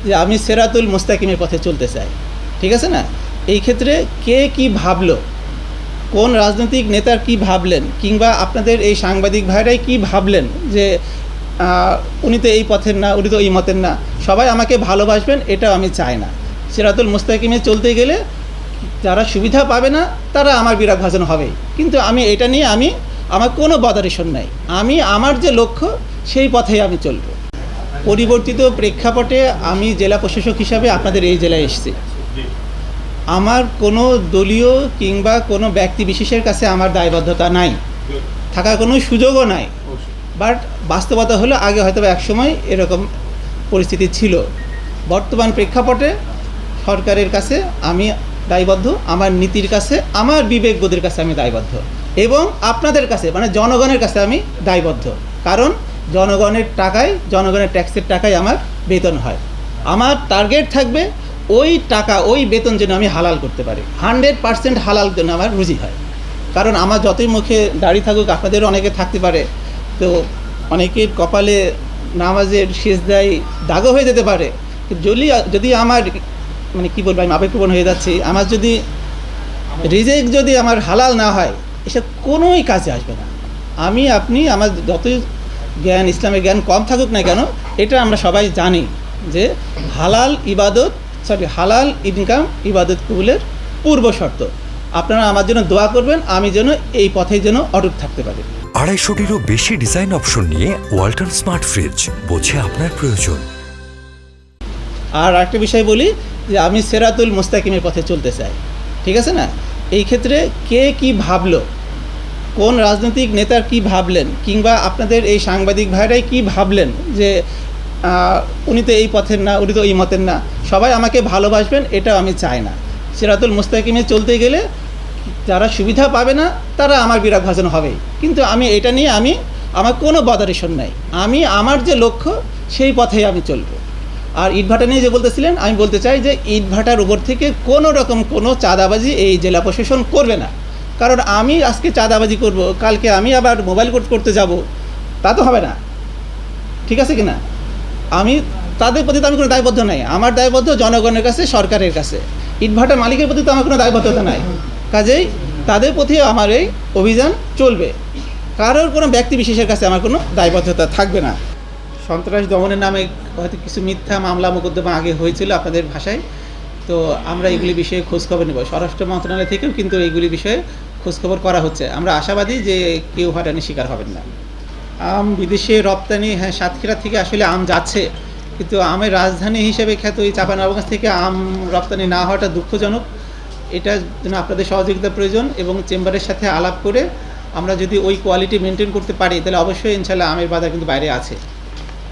যে আমি সিরাতুল মুস্তাকিমের পথে চলতে চাই, ঠিক আছে না? এই ক্ষেত্রে কে কি ভাবলো, কোন রাজনৈতিক নেতার কি ভাবলেন, কিংবা আপনাদের এই সাংবাদিক ভাইরাই কি ভাবলেন যে উনি তো এই পথের না, উনি তো এই মতের না, সবাই আমাকে ভালোবাসবেন, এটাও আমি চাই না। সিরাতুল মুস্তাকিমে চলতে গেলে যারা সুবিধা পাবে না তারা আমার বিরাগভাজন হবেই, কিন্তু আমি এটা নিয়ে আমার কোনো বদারেশন নাই। আমি আমার যে লক্ষ্য সেই পথেই আমি চলব। পরিবর্তিত প্রেক্ষাপটে আমি জেলা প্রশাসক হিসাবে আপনাদের এই জেলায় এসেছি। আমার কোনো দলীয় কিংবা কোনো ব্যক্তি বিশেষের কাছে আমার দায়বদ্ধতা নাই, থাকার কোনো সুযোগও নাই। বাট বাস্তবতা হলো আগে হয়তো একসময় এরকম পরিস্থিতি ছিল। বর্তমান প্রেক্ষাপটে সরকারের কাছে আমি দায়বদ্ধ, আমার নীতির কাছে, আমার বিবেকবোধের কাছে আমি দায়বদ্ধ, এবং আপনাদের কাছে মানে জনগণের কাছে আমি দায়বদ্ধ। কারণ জনগণের টাকায়, জনগণের ট্যাক্সের টাকায় আমার বেতন হয়। আমার টার্গেট থাকবে ওই টাকা, ওই বেতন যেন আমি হালাল করতে পারি, 100% হালাল যেন আমার রুজি হয়। কারণ আমার যতই মুখে দাড়ি থাকুক, আপনাদেরও অনেকে থাকতে পারে, তো অনেকের কপালে নামাজের সিজদায় দাগও হয়ে যেতে পারে। যদি আমার মানে কী বলবো, আমি আবেগপ্রবণ হয়ে যাচ্ছি, আমার যদি রিজেক যদি আমার হালাল না হয়, এসব কোনোই কাজে আসবে না। আপনি আমার যতই জ্ঞান, ইসলামের জ্ঞান কম থাকুক না কেন, এটা আমরা সবাই জানি যে হালাল ইনকাম ইবাদত কবুলের পূর্ব শর্ত। আপনারা আমার জন্য দোয়া করবেন, আমি যেন এই পথে যেন অটুট থাকতে পারি। 250-টিরও বেশি ডিজাইন অপশন নিয়ে ওয়ালটন স্মার্ট ফ্রিজ, বোঝে আপনার প্রয়োজন। আর একটা বিষয় বলি যে আমি সিরাতুল মুস্তাকিমের পথে চলতে চাই, ঠিক আছে না? এই ক্ষেত্রে কে কি ভাবলো, কোন রাজনৈতিক নেতার কি ভাবলেন, কিংবা আপনাদের এই সাংবাদিক ভাইরাই কি ভাবলেন যে উনি তো এই পথের না, উনি তো এই মতের না, সবাই আমাকে ভালোবাসবেন, এটাও আমি চাই না। সিরাতুল মুস্তাকিমে চলতে গেলে যারা সুবিধা পাবে না তারা আমার বিরাগভাজন হবেই, কিন্তু আমি এটা নিয়ে আমার কোনো বদারেশন নাই। আমি আমার যে লক্ষ্য সেই পথেই আমি চলব। আর ইটভাটা নিয়ে যে বলতেছিলেন, আমি বলতে চাই যে ইটভাটার উপর থেকে কোনো রকম কোনো চাঁদাবাজি এই জেলা প্রশাসন করবে না। কারণ আমি আজকে চাঁদাবাজি করব, কালকে আমি আবার মোবাইল কোর্ট করতে যাব, তা তো হবে না, ঠিক আছে কি না? তাদের প্রতি তো আমি কোনো দায়বদ্ধ নাই। আমার দায়বদ্ধ জনগণের কাছে, সরকারের কাছে। ইটভাটা মালিকের প্রতি তো আমার কোনো দায়বদ্ধতা নাই, কাজেই তাদের প্রতি আমার এই অভিযান চলবে। কারোর কোনো ব্যক্তি বিশেষের কাছে আমার কোনো দায়বদ্ধতা থাকবে না। সন্ত্রাস দমনের নামে হয়তো কিছু মিথ্যা মামলা মোকদ্দমা আগে হয়েছিল আপনাদের ভাষায়, তো আমরা এগুলি বিষয়ে খোঁজখবর নেব। স্বরাষ্ট্র মন্ত্রণালয় থেকেও কিন্তু এইগুলি বিষয়ে খোঁজখবর করা হচ্ছে। আমরা আশাবাদী যে কেউ হয়রানির শিকার হবেন না। আম বিদেশে রপ্তানি, হ্যাঁ, সাতক্ষীরা থেকে আসলে আম যাচ্ছে, কিন্তু আমের রাজধানী হিসেবে খ্যাত এই চাঁপাইনবাবগঞ্জ থেকে আম রপ্তানি না হওয়াটা দুঃখজনক। এটা যেন আপনাদের সহযোগিতা প্রয়োজন, এবং চেম্বারের সাথে আলাপ করে আমরা যদি ওই কোয়ালিটি মেনটেন করতে পারি, তাহলে অবশ্যই ইনশাল্লাহ আমের বাজার কিন্তু বাইরে আছে।